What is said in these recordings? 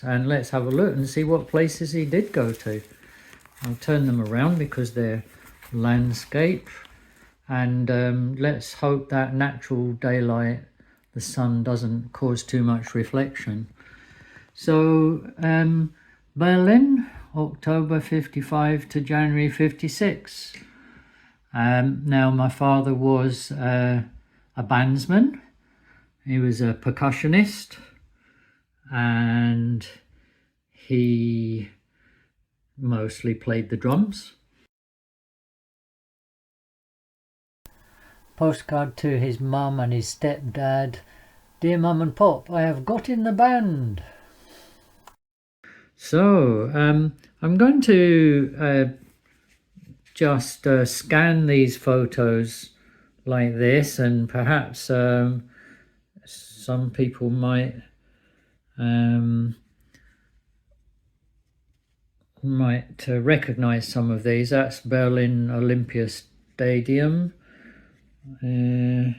and let's have a look and see what places he did go to. I'll turn them around because they're landscape, and let's hope that natural daylight, the sun, doesn't cause too much reflection. So Berlin, October 55 to January 56. Now my father was a bandsman. He was a percussionist, and he mostly played the drums. Postcard to his mum and his stepdad. Dear Mum and Pop, I have got in the band. So I'm going to just scan these photos like this, and perhaps some people might recognize some of these. That's Berlin Olympia Stadium, and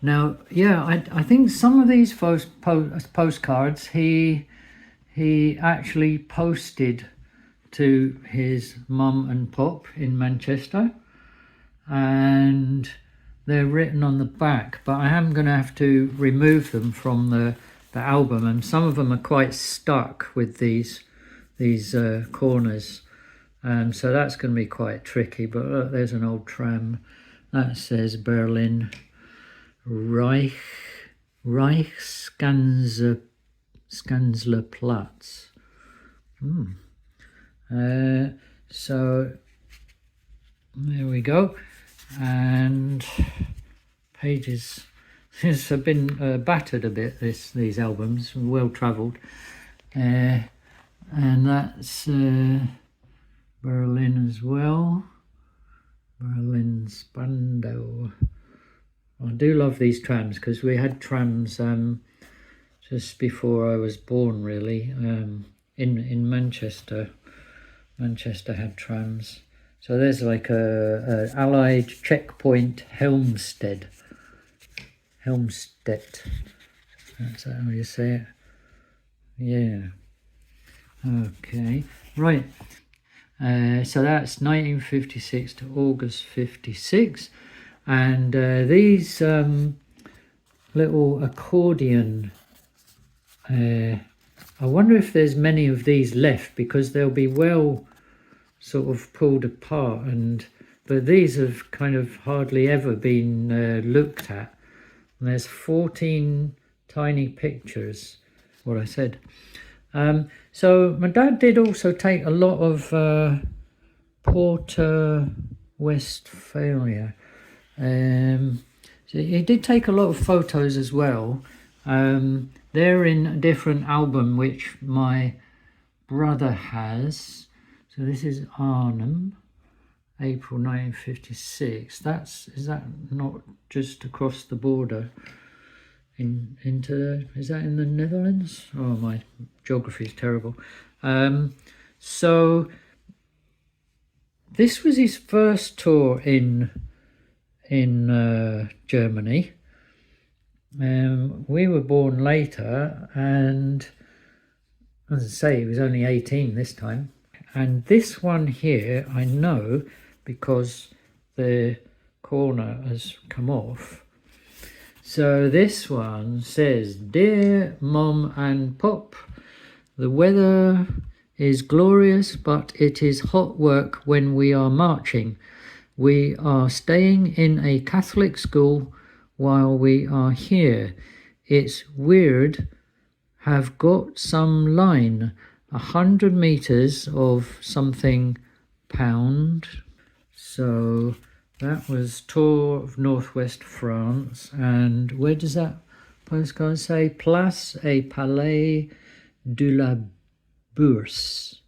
now, yeah, I think some of these postcards he actually posted to his mum and pop in Manchester, and they're written on the back, but I am going to have to remove them from the album, and some of them are quite stuck with these corners, so that's going to be quite tricky. But look, there's an old tram that says Berlin Reichskanzlerplatz. So there we go, and pages have been battered a bit. These albums, well travelled, and that's Berlin as well. Berlin Spandau. I do love these trams because we had trams just before I was born, really. In Manchester. Manchester had trams. So there's like a Allied checkpoint, Helmstedt. That's how you say it. Yeah. Okay. Right. So that's 1956 to August 56. And these little accordion, I wonder if there's many of these left, because they'll be well sort of pulled apart, but these have kind of hardly ever been looked at. And there's 14 tiny pictures, what I said. So my dad did also take a lot of Porter Westphalia. So he did take a lot of photos as well. They're in a different album which my brother has. So this is Arnhem, April 1956. Is that not just across the border is that in the Netherlands? Oh, my geography is terrible. So this was his first tour in Germany. We were born later, and as I say, he was only 18 this time. And this one here I know because the corner has come off. So this one says, Dear Mom and Pop, the weather is glorious, but it is hot work when we are marching. We are staying in a Catholic school while we are here. It's weird. Have got some line, 100 meters of something pound. So that was tour of Northwest France. And where does that postcard say? Place et Palais de la Bourse.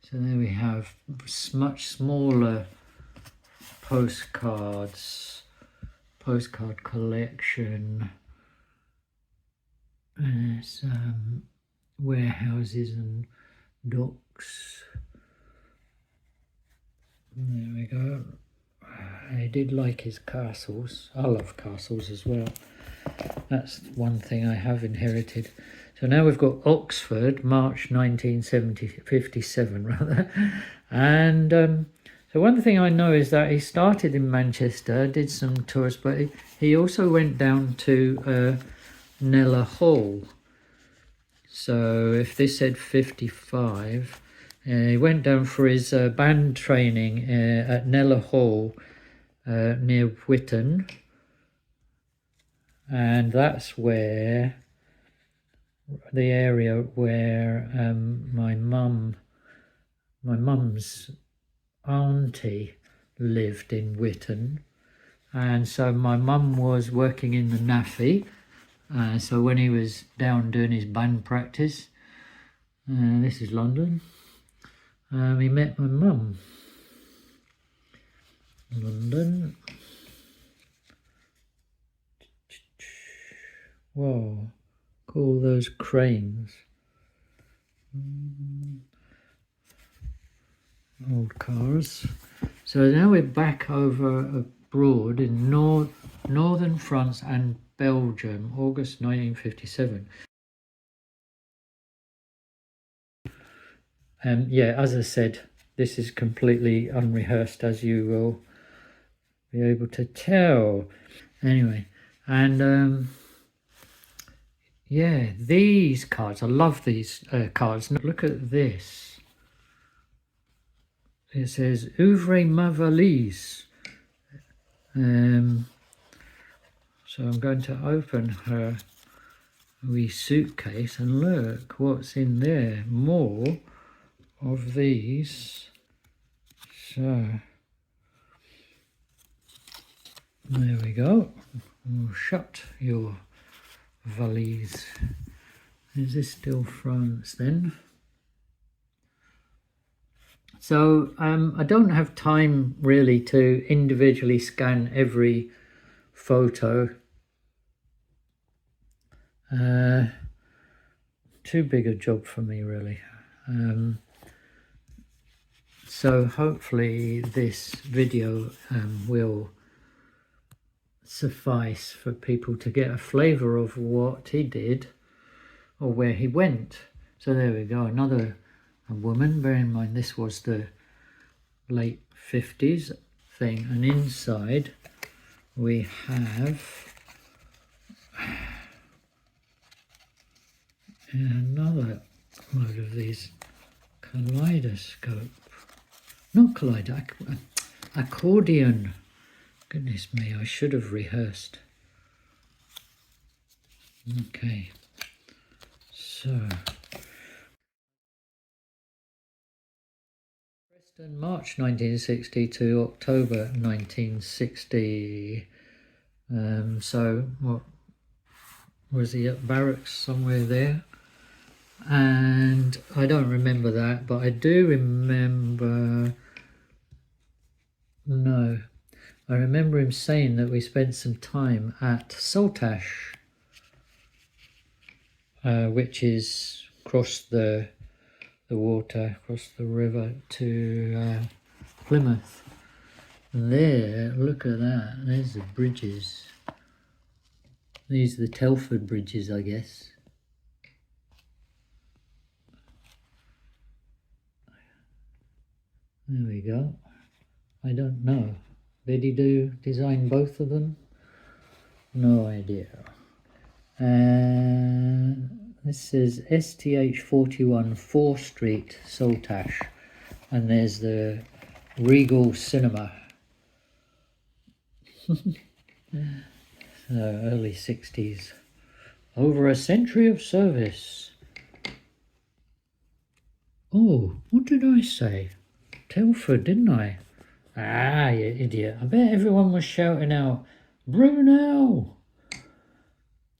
So there we have much smaller postcards, postcard collection. There's warehouses and docks. There we go. I did like his castles. I love castles as well. That's one thing I have inherited. So now we've got Oxford, March 1957 rather. And so one thing I know is that he started in Manchester, did some tours, but he also went down to Kneller Hall. So if this said 55, he went down for his band training at Kneller Hall near Whitton. And that's where the area where my mum's auntie lived in Whitton, and so my mum was working in the NAFI. So when he was down doing his band practice, this is London, he met my mum. London. Whoa. All those cranes. Old cars. So now we're back over abroad in northern France and Belgium, August 1957. Yeah, as I said, this is completely unrehearsed, as you will be able to tell. Anyway, and yeah, these cards, I love these cards. Look at this. It says, Ouvrez ma valise. So I'm going to open her wee suitcase and look what's in there. More of these. So, there we go. We'll shut your valise. Is this still France then? So I don't have time really to individually scan every photo. Too big a job for me really. So hopefully this video will suffice for people to get a flavour of what he did or where he went. So there we go, another woman. Bear in mind this was the late 50s thing, and inside we have another load of these accordion. Goodness me, I should have rehearsed. Okay, so Preston, March 1960 to October 1960. So what was he at barracks somewhere there? And I don't remember that, but I do remember, no, I remember him saying that we spent some time at Saltash, which is across the water, across the river to Plymouth. And there, look at that, there's the bridges. These are the Telford bridges, I guess. There we go. I don't know. Did he design both of them? No idea. This is STH 41 4 Street, Saltash. And there's the Regal Cinema. So early 60s. Over a century of service. Oh, what did I say? Telford, didn't I? Ah, you idiot. I bet everyone was shouting out, Brunel!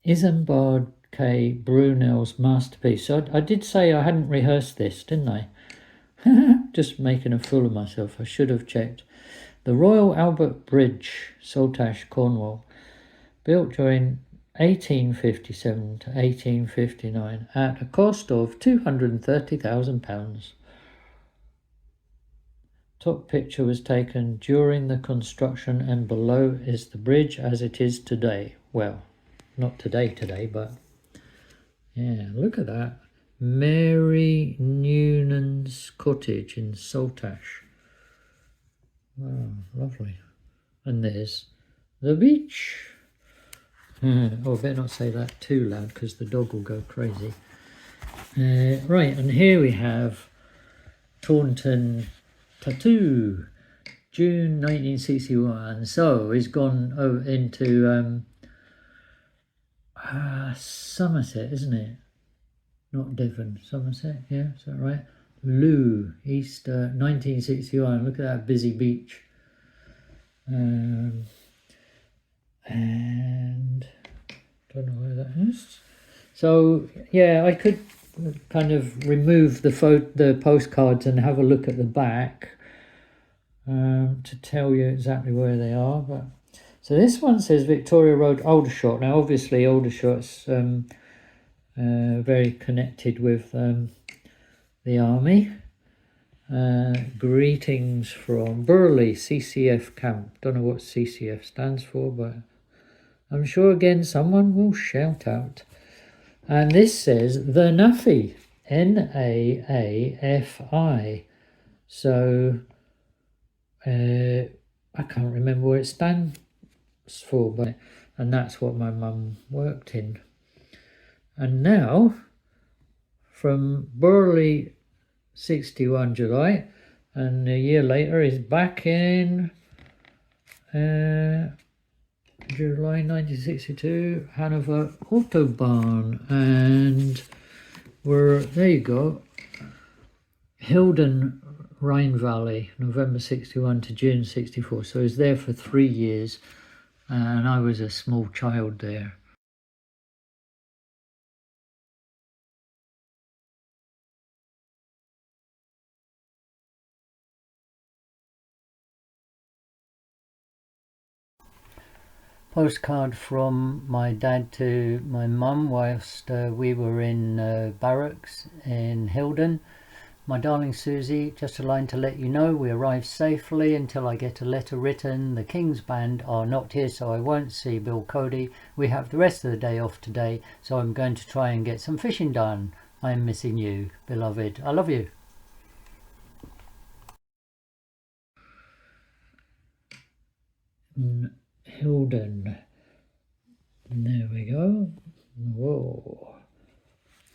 Isambard K. Brunel's masterpiece. So I did say I hadn't rehearsed this, didn't I? Just making a fool of myself. I should have checked. The Royal Albert Bridge, Saltash, Cornwall, built during 1857 to 1859 at a cost of £230,000. Top picture was taken during the construction, and below is the bridge as it is today. Well, not today, but yeah, look at that. Mary Newnan's cottage in Saltash. Wow, lovely. And there's the beach. Oh, I better not say that too loud because the dog will go crazy. Right, and here we have Taunton Tattoo, June 1961. So he's gone into Somerset, isn't it? Not Devon, Somerset, yeah, is that right? Loo, Easter 1961. Look at that busy beach. And don't know where that is. So yeah, I could kind of remove the postcards and have a look at the back to tell you exactly where they are. But so this one says Victoria Road, Aldershot. Now obviously Aldershot's very connected with the army. Greetings from Burley CCF camp. Don't know what CCF stands for, but I'm sure again someone will shout out. And this says the NAAFI, NAAFI. So I can't remember what it stands for, but and that's what my mum worked in. And now from Burley 61 July, and a year later is back in July 1962, Hanover Autobahn, and there you go, Hilden Rhine Valley, November 61 to June 64. So I was there for 3 years, and I was a small child there. Postcard from my dad to my mum whilst we were in barracks in Hilden. My darling Susie, just a line to let you know we arrived safely until I get a letter written. The King's Band are not here, so I won't see Bill Cody. We have the rest of the day off today, so I'm going to try and get some fishing done. I'm missing you, beloved. I love you. Hilden. There we go. Whoa.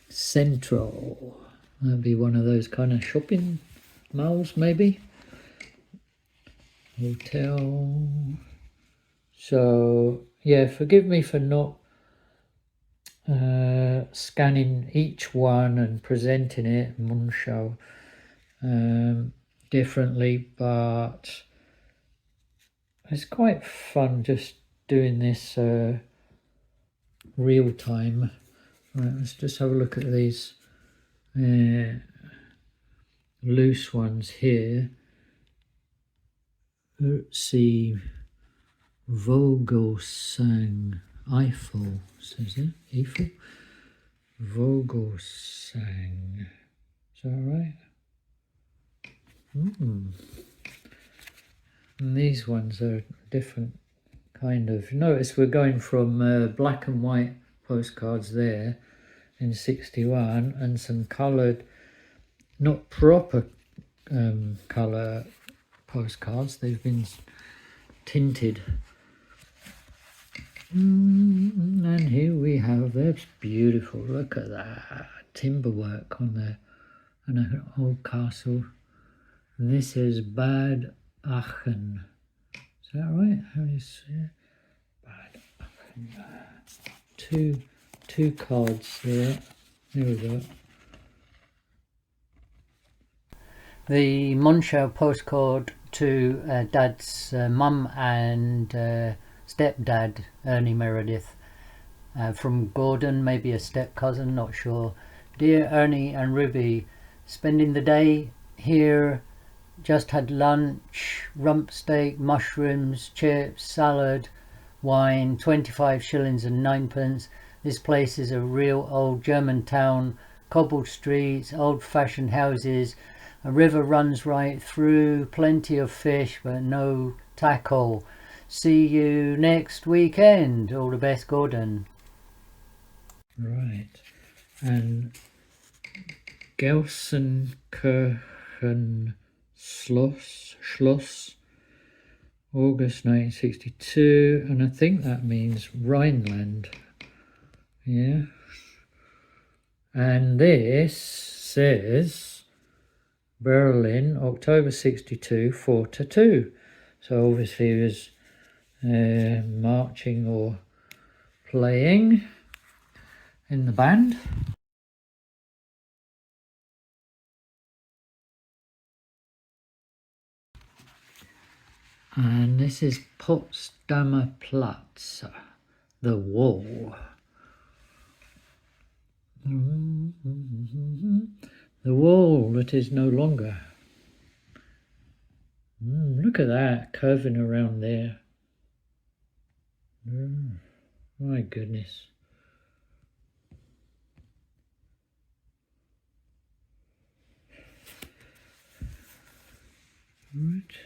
Central. That'd be one of those kind of shopping malls, maybe. Hotel. So, yeah, forgive me for not scanning each one and presenting it, Munchau, differently, but it's quite fun just doing this real time. Right, let's just have a look at these loose ones here. Let's see, Vogelsang, Eiffel, says it, Eiffel, Vogelsang, is that right? And these ones are different kind of. Notice we're going from black and white postcards there in 61 and some coloured, not proper colour postcards. They've been tinted. And here we have, that's beautiful. Look at that timber work on there, and an old castle. And this is Bad Aachen. Is that right? How do you say it? Bad Aachen. Two cards there. There we go. The Munchau postcard to Dad's mum and stepdad, Ernie Meredith, from Gordon, maybe a step cousin, not sure. Dear Ernie and Ruby, spending the day here. Just had lunch, rump steak, mushrooms, chips, salad, wine, 25 shillings and 9 pence. This place is a real old German town, cobbled streets, old-fashioned houses. A river runs right through, plenty of fish but no tackle. See you next weekend. All the best, Gordon. Right, and Gelsenkirchen Schloss, August 1962, and I think that means Rhineland. Yeah. And this says Berlin, October 62, 4-2. So obviously he was marching or playing in the band. And this is Potsdamer Platz, the wall. The wall that is no longer. Look at that, curving around there. My goodness. Right.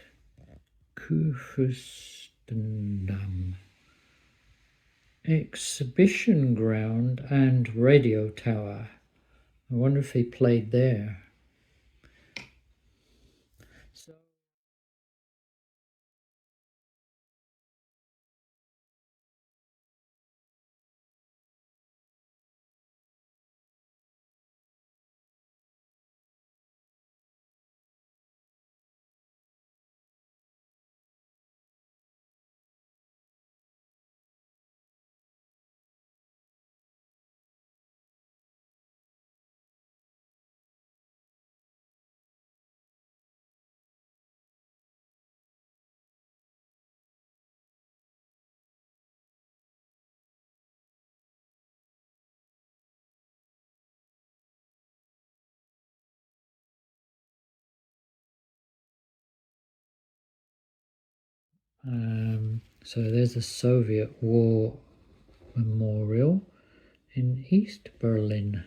Kurfürstendamm. Exhibition ground and radio tower. I wonder if he played there. So so there's a Soviet War Memorial in East Berlin.